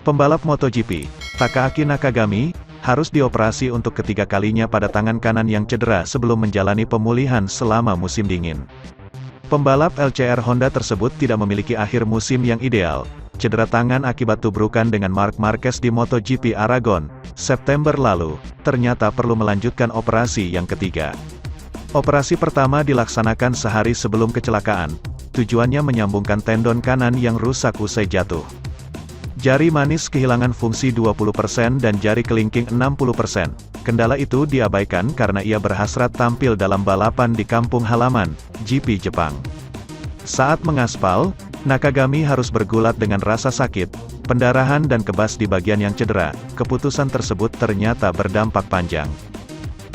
Pembalap MotoGP, Takaaki Nakagami, harus dioperasi untuk ketiga kalinya pada tangan kanan yang cedera sebelum menjalani pemulihan selama musim dingin. Pembalap LCR Honda tersebut tidak memiliki akhir musim yang ideal. Cedera tangan akibat tubrukan dengan Marc Marquez di MotoGP Aragon, September lalu, ternyata perlu melanjutkan operasi yang ketiga. Operasi pertama dilaksanakan sehari sebelum kecelakaan. Tujuannya menyambungkan tendon kanan yang rusak usai jatuh. Jari manis kehilangan fungsi 20% dan jari kelingking 60%. Kendala itu diabaikan karena ia berhasrat tampil dalam balapan di kampung halaman, GP Jepang. Saat mengaspal, Nakagami harus bergulat dengan rasa sakit, pendarahan dan kebas di bagian yang cedera. Keputusan tersebut ternyata berdampak panjang.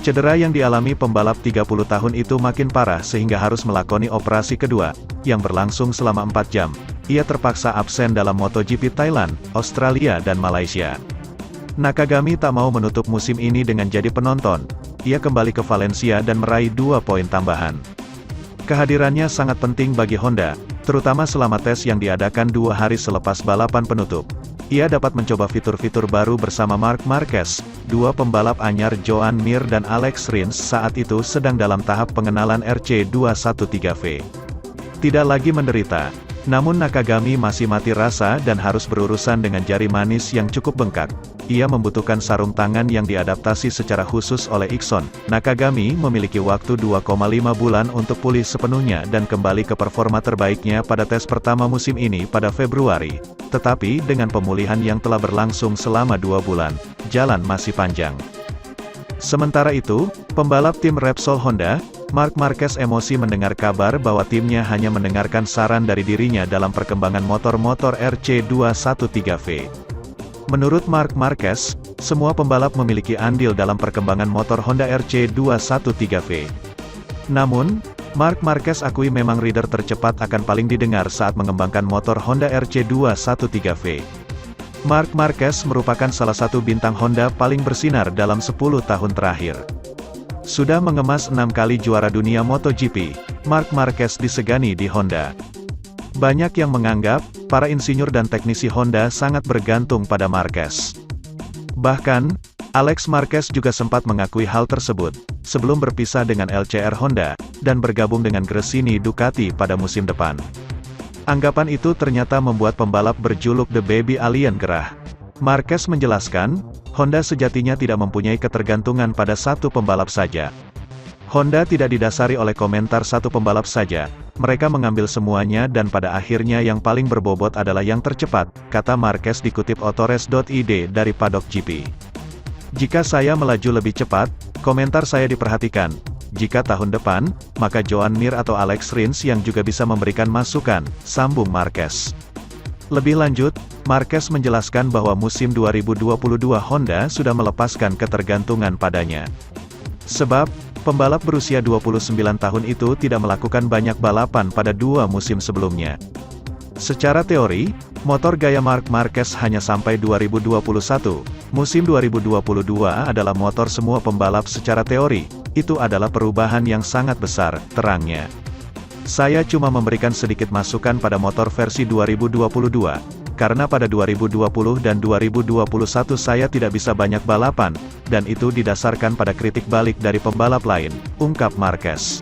Cedera yang dialami pembalap 30 tahun itu makin parah sehingga harus melakoni operasi kedua, yang berlangsung selama 4 jam. Ia terpaksa absen dalam MotoGP Thailand, Australia dan Malaysia. Nakagami tak mau menutup musim ini dengan jadi penonton. Ia kembali ke Valencia dan meraih 2 poin tambahan. Kehadirannya sangat penting bagi Honda, terutama selama tes yang diadakan 2 hari selepas balapan penutup. Ia dapat mencoba fitur-fitur baru bersama Marc Marquez, 2 pembalap anyar Joan Mir dan Alex Rins saat itu sedang dalam tahap pengenalan RC213V. Tidak lagi menderita, namun Nakagami masih mati rasa dan harus berurusan dengan jari manis yang cukup bengkak. Ia membutuhkan sarung tangan yang diadaptasi secara khusus oleh Ixon. Nakagami memiliki waktu 2,5 bulan untuk pulih sepenuhnya dan kembali ke performa terbaiknya pada tes pertama musim ini pada Februari. Tetapi dengan pemulihan yang telah berlangsung selama 2 bulan, jalan masih panjang. Sementara itu, pembalap tim Repsol Honda, Marc Marquez emosi mendengar kabar bahwa timnya hanya mendengarkan saran dari dirinya dalam perkembangan motor-motor RC213V. Menurut Marc Marquez, semua pembalap memiliki andil dalam perkembangan motor Honda RC213V. Namun, Marc Marquez akui memang rider tercepat akan paling didengar saat mengembangkan motor Honda RC213V. Marc Marquez merupakan salah satu bintang Honda paling bersinar dalam 10 tahun terakhir. Sudah mengemas 6 kali juara dunia MotoGP, Marc Marquez disegani di Honda. Banyak yang menganggap, para insinyur dan teknisi Honda sangat bergantung pada Marquez. Bahkan, Alex Marquez juga sempat mengakui hal tersebut, sebelum berpisah dengan LCR Honda, dan bergabung dengan Gresini Ducati pada musim depan. Anggapan itu ternyata membuat pembalap berjuluk The Baby Alien gerah. Marquez menjelaskan, Honda sejatinya tidak mempunyai ketergantungan pada satu pembalap saja. Honda tidak didasari oleh komentar satu pembalap saja, mereka mengambil semuanya dan pada akhirnya yang paling berbobot adalah yang tercepat, kata Marquez dikutip Autores.id dari Paddock GP. Jika saya melaju lebih cepat, komentar saya diperhatikan. Jika tahun depan, maka Joan Mir atau Alex Rins yang juga bisa memberikan masukan, sambung Marquez. Lebih lanjut, Marquez menjelaskan bahwa musim 2022 Honda sudah melepaskan ketergantungan padanya. Sebab, pembalap berusia 29 tahun itu tidak melakukan banyak balapan pada 2 musim sebelumnya. Secara teori, motor gaya Marc Marquez hanya sampai 2021. Musim 2022 adalah motor semua pembalap secara teori. Itu adalah perubahan yang sangat besar, terangnya. Saya cuma memberikan sedikit masukan pada motor versi 2022. Karena pada 2020 dan 2021 saya tidak bisa banyak balapan, dan itu didasarkan pada kritik balik dari pembalap lain, ungkap Marquez.